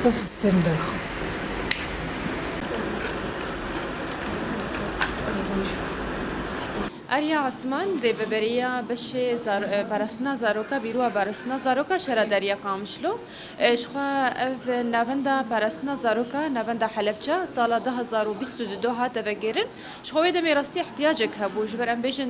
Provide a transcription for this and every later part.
بس سندر. آریا عثمان ریوبریا بشه پرستنا زاروکا بیرو پرستنا زاروکا شهر دریا قامشلو شخوا اف نوندا پرستنا زاروکا نوندا حلبچه سال 2022 هات وگرن شخوی دمی راستی احتیاج کبول جبر ام بیشن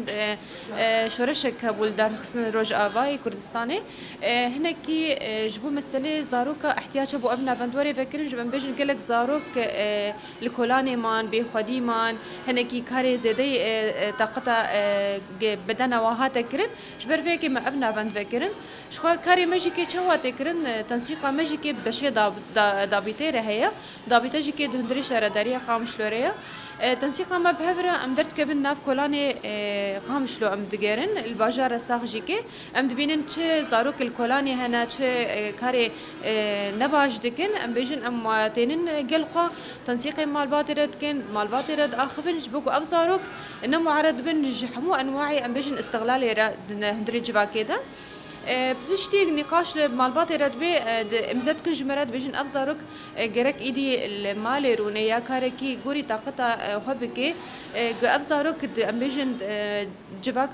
شورش کبول در خصن روج آوای کردستانی هنکی جبو مسئله زاروکا احتیاج بو اب نوندوری وگرن جبر ام بیشن گلک زاروک لکولانی مان بی خودی مان هنکی کاری زیده طاقتا بدن واهات كرن جبر فيك ما ابنا بند فكرن شخوا كاري ماجي كي تشوات كرن تنسيق ماجي كي بشي ضابطه رهيا ضابطه جي كي دهندري شهر داريا قامش لوريا تنسيق ما بهفرا ام درت كيفن ناف كولاني قامش لو ام دقيرن الباجار ساق جي كي ام دبينن تش زاروك الكولاني هنا تش كاري نباج دكن ام بيجن ام تينن قلقا تنسيق مال باطرد كن مال باطرد اخفن جبوكو افزاروك انه معرض بن حمو انواعي ام بيجن استغلالي هندري جوا كده بشتي نقاش مالبات رتبه امزت كن جمرات بيجن افزارك جرك ايدي المال رونيا كاركي غوري طاقتا حبكي افزارك ام بيجن جواك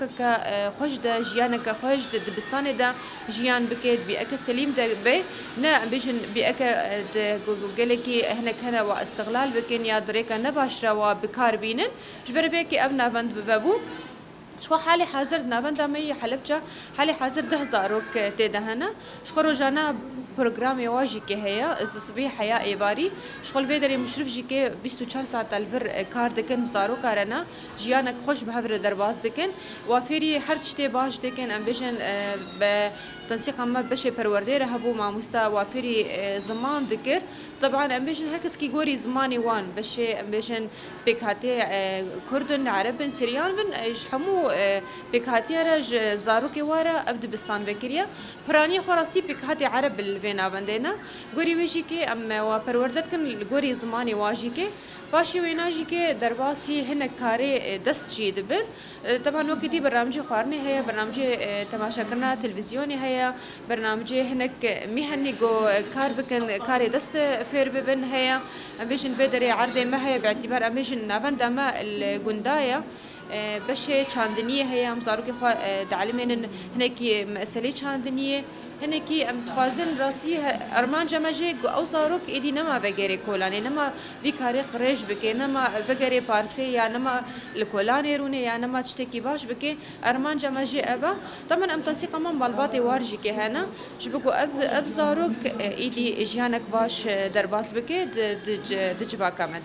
خوش دا جيانك خوش دبستان دا جيان بكيت بيك سليم دا بي نا بيجن بيك جلكي هناك هنا واستغلال بكين يا دريكا نباشرا وبكار بينن جبر فيكي ابنا فند بابو شو حالي حاضر نافندا مي حلبجة حالي حاضر 10,000 تدهنا شخرو جانا برنامج واجي كي هي الصبيح حياة إيباري شغل فيدري مشرف جي كي 24 ساعة الفر كار دكن زارو كارنا جيانك خوش بهفر درباز دكن وفيري حرت شتي باش دكن امبيشن تنسيق ما بشي پروردير هبو مع مستوى وفيري زمان ذكر طبعا امبيشن هكس كي غوري زماني وان بشي امبيشن بيكاتي كردن عربن سريان بن يشحمو بيكاتي رج زاروكي ورا ابد بستان بكريا براني خراستي بيكاتي عرب الفينا بندنا غوري ويجي كي ام وپروردت كن غوري زماني واجي كي باشي ويناجي كي درباسي هنا كاري دست جيد بن طبعا وقتي برنامج خارني هي برنامج تماشا كنا تلفزيوني هي برنامج هناك مهني جو كار بكن كاري دست فير ببن هي امبيشن فيدري عرضي ما هي باعتبار امبيشن نافندا ما الجندايا بشي چاندنية هي ام زاروكي خوا دعلمين هناكي مسألة چاندنية هناكي ام تخازن راستي ارمان جماجي او زاروك ايدي نما وگري كولاني نما في كاري قريش بكي نما وگري بارسي يا نما الكولاني روني يا نما تشتكي باش بكي ارمان جماجي ابا طبعا ام تنسيق من بالباطي وارجي كي هنا جبكو اف زاروك ايدي جيانك باش درباس بكي دجوا كامل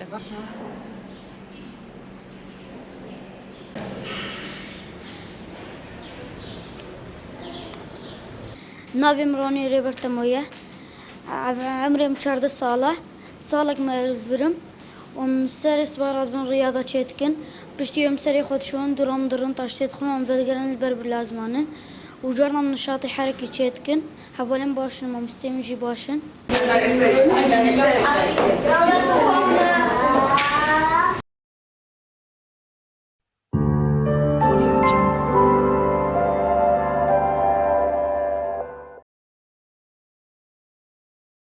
نابي مروني ريبرت مويه عمري 14 سالة سالك ما الفرم ومساري سبارات من رياضة تشيتكن بشتي يوم ساري خود شون درام درن تاشتيت خلوم فدقرن البرب لازمانن وجرنا من نشاطي حركي تشيتكن حوالين باشن ما مستيم جي باشن